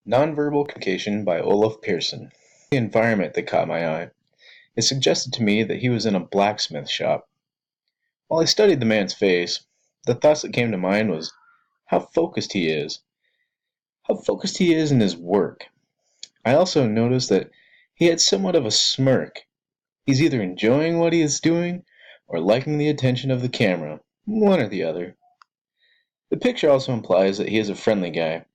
Nonverbal Communication by Olaf Pearson. The environment that caught my eye. It suggested to me that he was in a blacksmith shop. While I studied the man's face, the thoughts that came to mind was how focused he is. How focused he is in his work. I also noticed that he had somewhat of a smirk. He's either enjoying what he is doing or liking the attention of the camera, one or the other. The picture also implies that he is a friendly guy.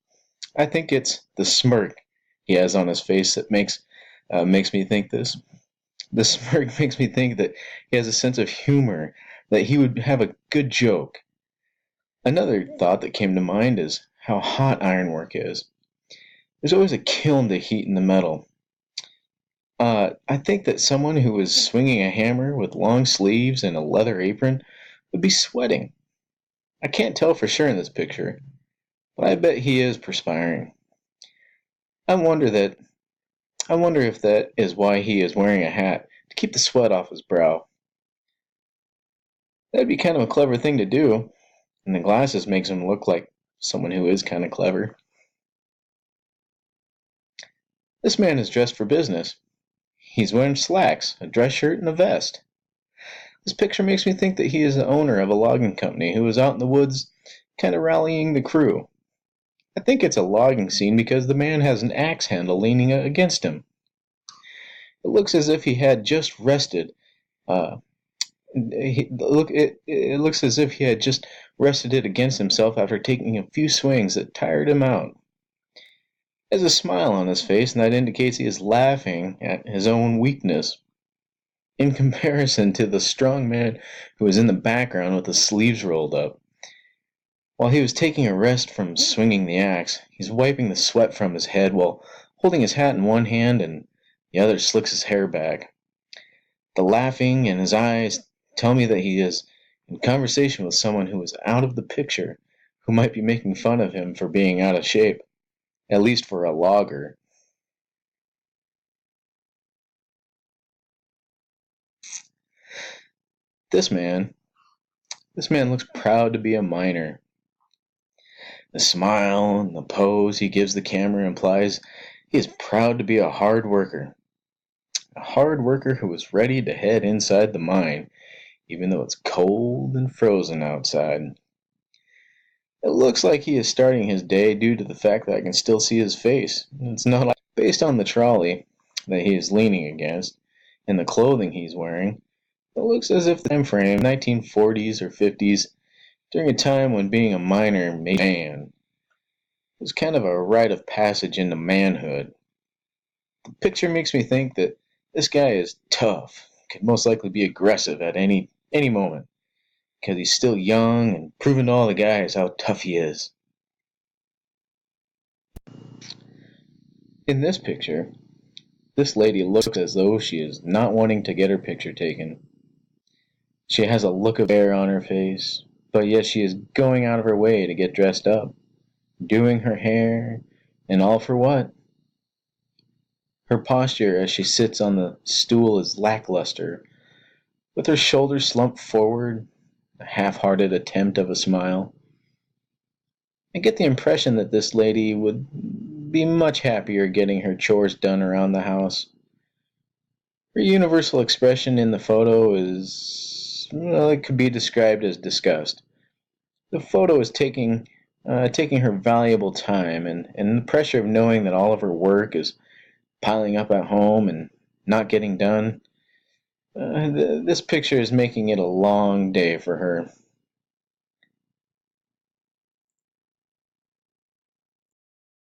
I think it's the smirk he has on his face that makes me think this. The smirk makes me think that he has a sense of humor, that he would have a good joke. Another thought that came to mind is how hot ironwork is. There's always a kiln to heat in the metal. I think that someone who was swinging a hammer with long sleeves and a leather apron would be sweating. I can't tell for sure in this picture, but I bet he is perspiring. I wonder if that is why he is wearing a hat, to keep the sweat off his brow. That'd be kind of a clever thing to do, and the glasses makes him look like someone who is kind of clever. This man is dressed for business. He's wearing slacks, a dress shirt, and a vest. This picture makes me think that he is the owner of a logging company who is out in the woods kind of rallying the crew. I think it's a logging scene because the man has an axe handle leaning against him. It looks as if he had just rested. It looks as if he had just rested it against himself after taking a few swings that tired him out. He has a smile on his face, and that indicates he is laughing at his own weakness. In comparison to the strong man who was in the background with the sleeves rolled up. While he was taking a rest from swinging the axe, he's wiping the sweat from his head while holding his hat in one hand and the other slicks his hair back. The laughing in his eyes tell me that he is in conversation with someone who is out of the picture, who might be making fun of him for being out of shape, at least for a logger. This man looks proud to be a miner. The smile and the pose he gives the camera implies he is proud to be a hard worker. A hard worker who is ready to head inside the mine, even though it's cold and frozen outside. It looks like he is starting his day due to the fact that I can still see his face. It's not like, based on the trolley that he is leaning against and the clothing he's wearing, it looks as if the time frame 1940s or 50s, during a time when being a miner made a man. It was kind of a rite of passage into manhood. The picture makes me think that this guy is tough, could most likely be aggressive at any moment, because he's still young and proving to all the guys how tough he is. In this picture, this lady looks as though she is not wanting to get her picture taken. She has a look of air on her face, but yet she is going out of her way to get dressed up, doing her hair, and all for what? Her posture as she sits on the stool is lackluster, with her shoulders slumped forward, a half-hearted attempt of a smile. I get the impression that this lady would be much happier getting her chores done around the house. Her universal expression in the photo is, well, it could be described as disgust. The photo is taking her valuable time, and the pressure of knowing that all of her work is piling up at home and not getting done. This picture is making it a long day for her.